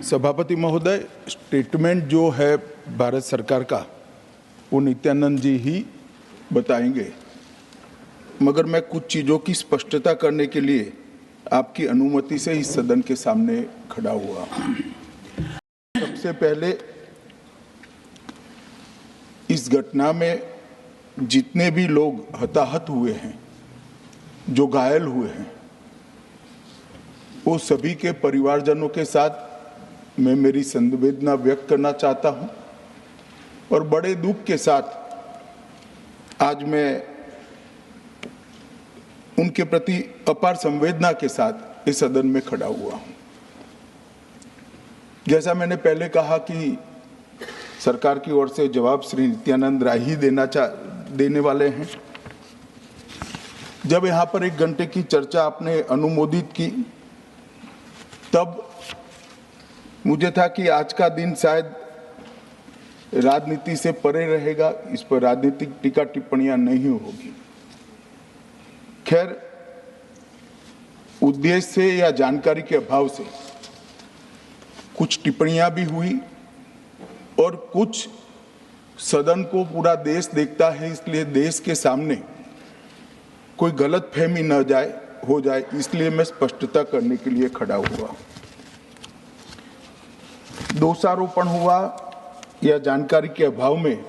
सभापति महोदय, स्टेटमेंट जो है भारत सरकार का वो नित्यानंद जी ही बताएंगे, मगर मैं कुछ चीज़ों की स्पष्टता करने के लिए आपकी अनुमति से इस सदन के सामने खड़ा हुआ। सबसे पहले इस घटना में जितने भी लोग हताहत हुए हैं, जो घायल हुए हैं, वो सभी के परिवारजनों के साथ मैं मेरी संवेदना व्यक्त करना चाहता हूं और बड़े दुख के साथ आज मैं उनके प्रति अपार संवेदना के साथ इस सदन में खड़ा हुआ हूं। जैसा मैंने पहले कहा कि सरकार की ओर से जवाब श्री नित्यानंद राय ही देने वाले हैं। जब यहाँ पर 1 घंटे की चर्चा आपने अनुमोदित की, तब मुझे था कि आज का दिन शायद राजनीति से परे रहेगा, इस पर राजनीतिक टीका टिप्पणियां नहीं होगी। खैर, उद्देश्य से या जानकारी के अभाव से कुछ टिप्पणियां भी हुई और कुछ सदन को पूरा देश देखता है, इसलिए देश के सामने कोई गलतफहमी न हो जाए, इसलिए मैं स्पष्टता करने के लिए खड़ा हुआ। दोषारोपण हुआ या जानकारी के अभाव में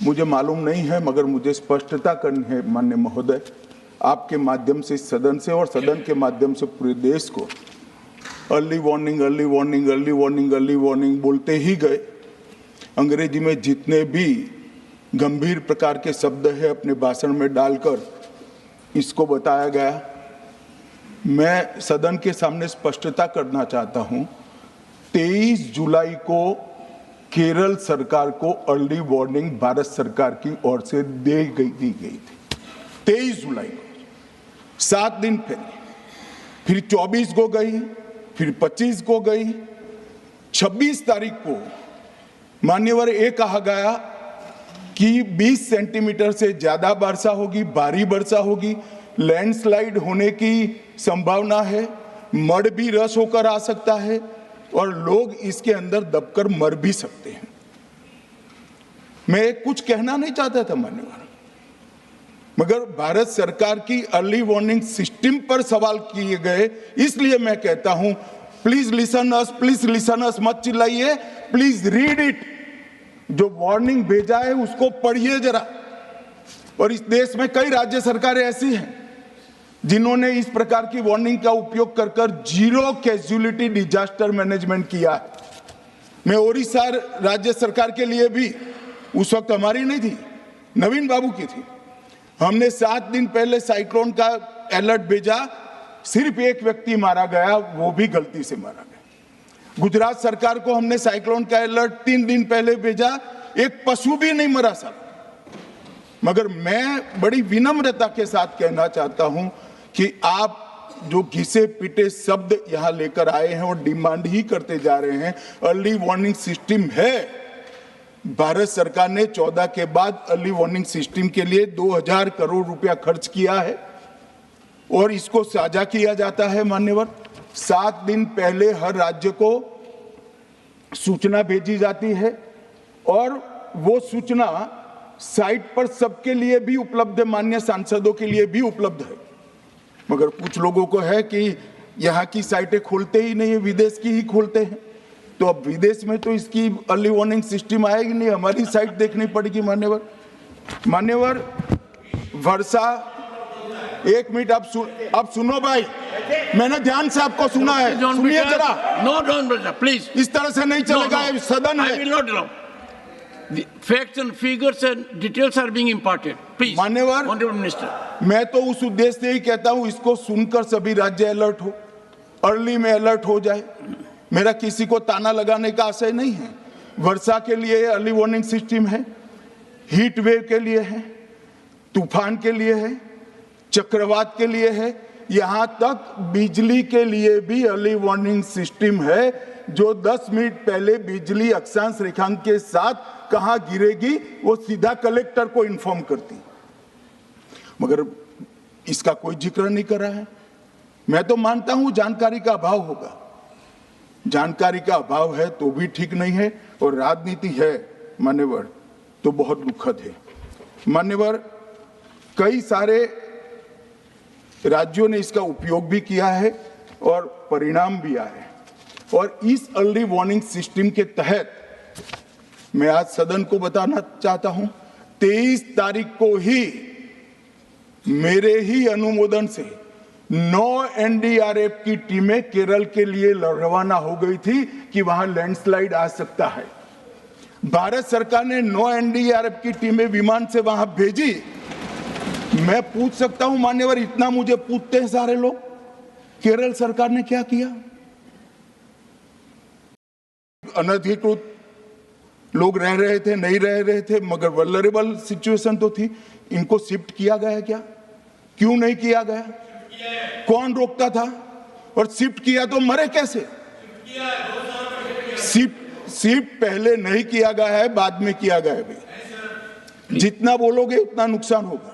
मुझे मालूम नहीं है, मगर मुझे स्पष्टता करनी है माननीय महोदय, आपके माध्यम से सदन से और सदन के माध्यम से पूरे देश को। Early warning early warning early warning early warning बोलते ही गए। अंग्रेजी में जितने भी गंभीर प्रकार के शब्द है अपने भाषण में डालकर इसको बताया गया। मैं सदन के सामने स्पष्टता करना चाहता हूं, 23 जुलाई को केरल सरकार को अर्ली वार्निंग भारत सरकार की ओर से दी गई थी। 23 जुलाई को, 7 दिन पहले, फिर 24 को गई, फिर 25 को गई, 26 तारीख को मान्यवर ये कहा गया कि 20 सेंटीमीटर से ज्यादा वर्षा होगी, भारी वर्षा होगी, लैंडस्लाइड होने की संभावना है, मड भी रस होकर आ सकता है और लोग इसके अंदर दबकर मर भी सकते हैं। मैं कुछ कहना नहीं चाहता था मान्यवर, मगर भारत सरकार की अर्ली वार्निंग सिस्टम पर सवाल किए गए, इसलिए मैं कहता हूं प्लीज लिसन अस, मत चिल्लाइए, प्लीज रीड इट। जो वार्निंग भेजा है उसको पढ़िए जरा। और इस देश में कई राज्य सरकारें ऐसी हैं जिन्होंने इस प्रकार की वार्निंग का उपयोग कर जीरो कैजुअलिटी डिजास्टर मैनेजमेंट किया है। मैं ओडिशा राज्य सरकार के लिए भी, उस वक्त हमारी नहीं थी, नवीन बाबू की थी, हमने 7 दिन पहले साइक्लोन का अलर्ट भेजा, सिर्फ 1 व्यक्ति मारा गया, वो भी गलती से मारा गया। गुजरात सरकार को हमने साइक्लोन का अलर्ट 3 दिन पहले भेजा, एक पशु भी नहीं मरा साहब। मगर मैं बड़ी विनम्रता के साथ कहना चाहता हूं कि आप जो घिसे पिटे शब्द यहां लेकर आए हैं और डिमांड ही करते जा रहे हैं, अर्ली वार्निंग सिस्टम है। भारत सरकार ने 14 के बाद अर्ली वार्निंग सिस्टम के लिए 2000 करोड़ रुपया खर्च किया है और इसको साझा किया जाता है मान्यवर। 7 दिन पहले हर राज्य को सूचना भेजी जाती है और वो सूचना साइट पर सबके लिए भी उपलब्ध है, माननीय सांसदों के लिए भी उपलब्ध है। मगर कुछ लोगों को है कि यहाँ की साइटें खोलते ही नहीं है, विदेश की ही खोलते हैं। तो अब विदेश में तो इसकी अर्ली वार्निंग सिस्टम आएगी नहीं, हमारी साइट देखनी पड़ेगी मान्यवर। वर्षा, 1 मिनट आप सुनो भाई, मैंने ध्यान से आपको सुना है, सुनिए जरा। नो प्लीज, इस तरह से नहीं चलेगा, सदन है। The facts and figures and details are being imparted. Please, मान्यवर, Honorable Minister. मैं तो उस उद्देश्य से ही कहता हूं इसको सुनकर सभी राज्य अलर्ट हो, अर्ली में अलर्ट हो जाए। मेरा किसी को ताना लगाने का आशय नहीं है। वर्षा के लिए अर्ली वार्निंग सिस्टम है, हीट वेव के लिए है, तूफान के लिए है, चक्रवात के लिए है, यहां तक बिजली के लिए भी अर्ली वार्निंग सिस्टम है, जो 10 मिनट पहले बिजली अक्षांश रेखांक के साथ कहां गिरेगी वो सीधा कलेक्टर को इन्फॉर्म करती, मगर इसका कोई जिक्र नहीं कर रहा है। मैं तो मानता हूं जानकारी का अभाव होगा, जानकारी का अभाव है तो भी ठीक नहीं है, और राजनीति है मान्यवर तो बहुत दुखद है। मान्यवर, कई सारे राज्यों ने इसका उपयोग भी किया है और परिणाम भी आए, और इस अर्ली वार्निंग सिस्टम के तहत मैं आज सदन को बताना चाहता हूं, 23 तारीख को ही मेरे ही अनुमोदन से 9 एनडीआरएफ की टीमें केरल के लिए रवाना हो गई थी कि वहां लैंडस्लाइड आ सकता है। भारत सरकार ने 9 एनडीआरएफ की टीमें विमान से वहां भेजी। मैं पूछ सकता हूं मान्यवर, इतना मुझे पूछते हैं सारे लोग, केरल सरकार ने क्या किया? अनधिकृत लोग रह रहे थे, नहीं रह रहे थे, मगर वल्नरेबल सिचुएशन तो थी। इनको शिफ्ट किया गया क्या? क्यों नहीं किया गया? कौन रोकता था? और शिफ्ट किया तो मरे कैसे? शिफ्ट पहले नहीं किया गया है, बाद में किया गया है। जितना बोलोगे उतना नुकसान होगा।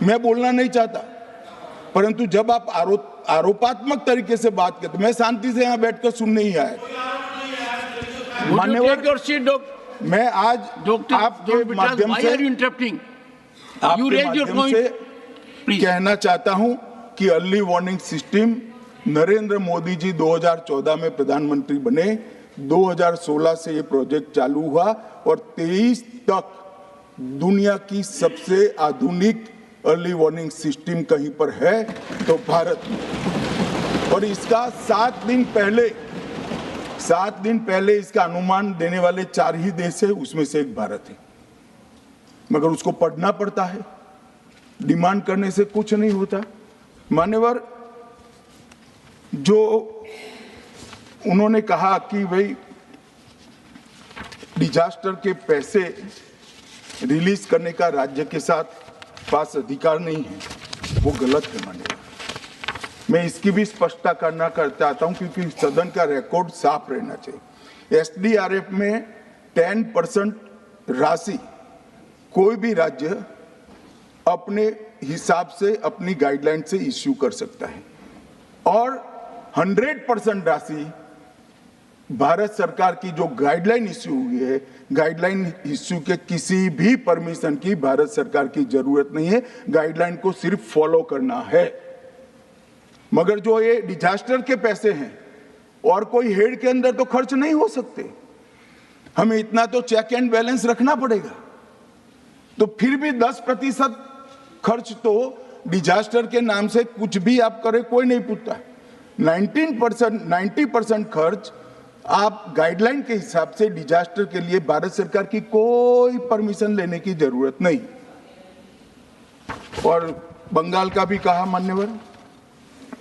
मैं बोलना नहीं चाहता, परंतु जब आप आरोपात्मक तरीके से बात करते, मैं शांति से यहां बैठकर सुनने ही आया। मान्यवर, मैं आज आपके माध्यम से कहना चाहता हूं कि early warning system Narendra Modi ji 2014 में प्रधानमंत्री बने, 2016 से ये प्रोजेक्ट चालू हुआ और 23 तक दुनिया की सबसे आधुनिक अर्ली वार्निंग सिस्टम कहीं पर है तो भारत में। और इसका 7 दिन पहले इसका अनुमान देने वाले 4 ही देश है, उसमें से एक भारत है। मगर उसको पढ़ना पड़ता है, डिमांड करने से कुछ नहीं होता। मान्यवर, जो उन्होंने कहा कि भाई डिजास्टर के पैसे रिलीज करने का राज्य के साथ पास अधिकार नहीं है, वो गलत है। मान्यवर, मैं इसकी भी स्पष्टता करना चाहता हूं क्योंकि सदन का रिकॉर्ड साफ रहना चाहिए। एसडीआरएफ में 10% राशि कोई भी राज्य अपने हिसाब से, अपनी गाइडलाइन से इश्यू कर सकता है, और 100% राशि भारत सरकार की जो गाइडलाइन इश्यू हुई है, गाइडलाइन इश्यू के किसी भी परमिशन की भारत सरकार की जरूरत नहीं है, गाइडलाइन को सिर्फ फॉलो करना है। मगर जो ये डिजास्टर के पैसे हैं और कोई हेड के अंदर तो खर्च नहीं हो सकते, हमें इतना तो चेक एंड बैलेंस रखना पड़ेगा। तो फिर भी 10% खर्च तो डिजास्टर के नाम से कुछ भी आप करें कोई नहीं पूछता है। 90% खर्च आप गाइडलाइन के हिसाब से डिजास्टर के लिए भारत सरकार की कोई परमिशन लेने की जरूरत नहीं। और बंगाल का भी कहा मान्यवर,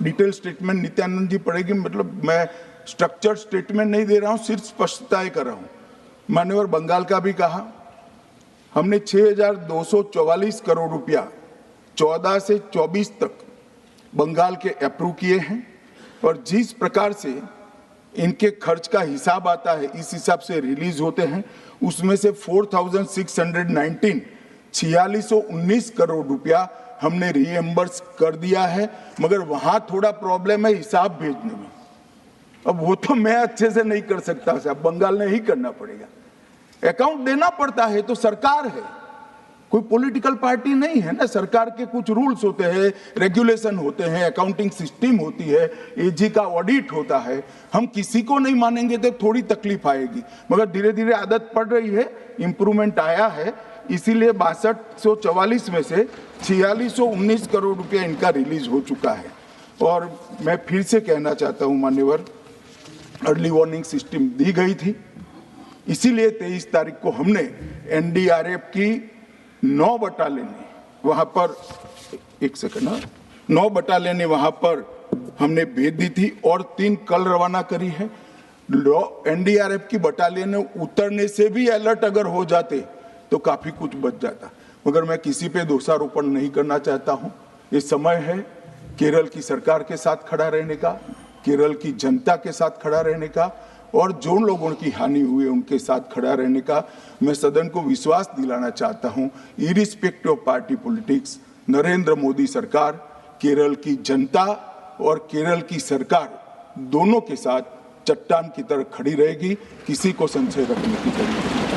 डिटेल स्टेटमेंट नित्यानंद जी पढ़ेगी, मतलब मैं स्ट्रक्चर स्टेटमेंट नहीं दे रहा हूं, सिर्फ स्पष्टताएं कर रहा हूं। मान्यवर, बंगाल का भी कहा, हमने 6,244 करोड़ रुपया 14 से 24 तक बंगाल के अप्रूव किए हैं, और जिस प्रकार से इनके खर्च का हिसाब आता है इस हिसाब से रिलीज होते हैं, उसमें से 4619 करोड़ रुपया हमने रीएम्बर्स कर दिया है। मगर वहां थोड़ा प्रॉब्लम है हिसाब भेजने में। अब वो तो मैं अच्छे से नहीं कर सकता साहब, बंगाल ने ही करना पड़ेगा। अकाउंट देना पड़ता है तो सरकार है, कोई पॉलिटिकल पार्टी नहीं है ना। सरकार के कुछ रूल्स होते हैं, रेगुलेशन होते हैं, अकाउंटिंग सिस्टम होती है, एजी का ऑडिट होता है। हम किसी को नहीं मानेंगे तो थोड़ी तकलीफ आएगी, मगर धीरे धीरे आदत पड़ रही है, इंप्रूवमेंट आया है। इसीलिए 6244 में से 4619 करोड़ रुपया इनका रिलीज हो चुका है। और मैं फिर से कहना चाहता हूं मान्यवर, अर्ली वार्निंग सिस्टम दी गई थी, इसीलिए 23 तारीख को हमने एनडीआरएफ की 9 बटालियन वहां पर, 9 बटालियन वहां पर हमने भेज दी थी और 3 कल रवाना करी है। एनडीआरएफ की बटालियन उतरने से भी अलर्ट अगर हो जाते तो काफी कुछ बच जाता, मगर मैं किसी पे दोषारोपण नहीं करना चाहता हूं। ये समय है केरल की सरकार के साथ खड़ा रहने का, केरल की जनता के साथ खड़ा रहने का, और जो लोगों की हानि हुई है उनके साथ खड़ा रहने का। मैं सदन को विश्वास दिलाना चाहता हूं, irrespective of party politics, Narendra Modi सरकार, केरल की जनता और केरल की सरकार दोनों के साथ चट्टान की तरह खड़ी रहेगी, किसी को संशय रखने की जरूरत नहीं।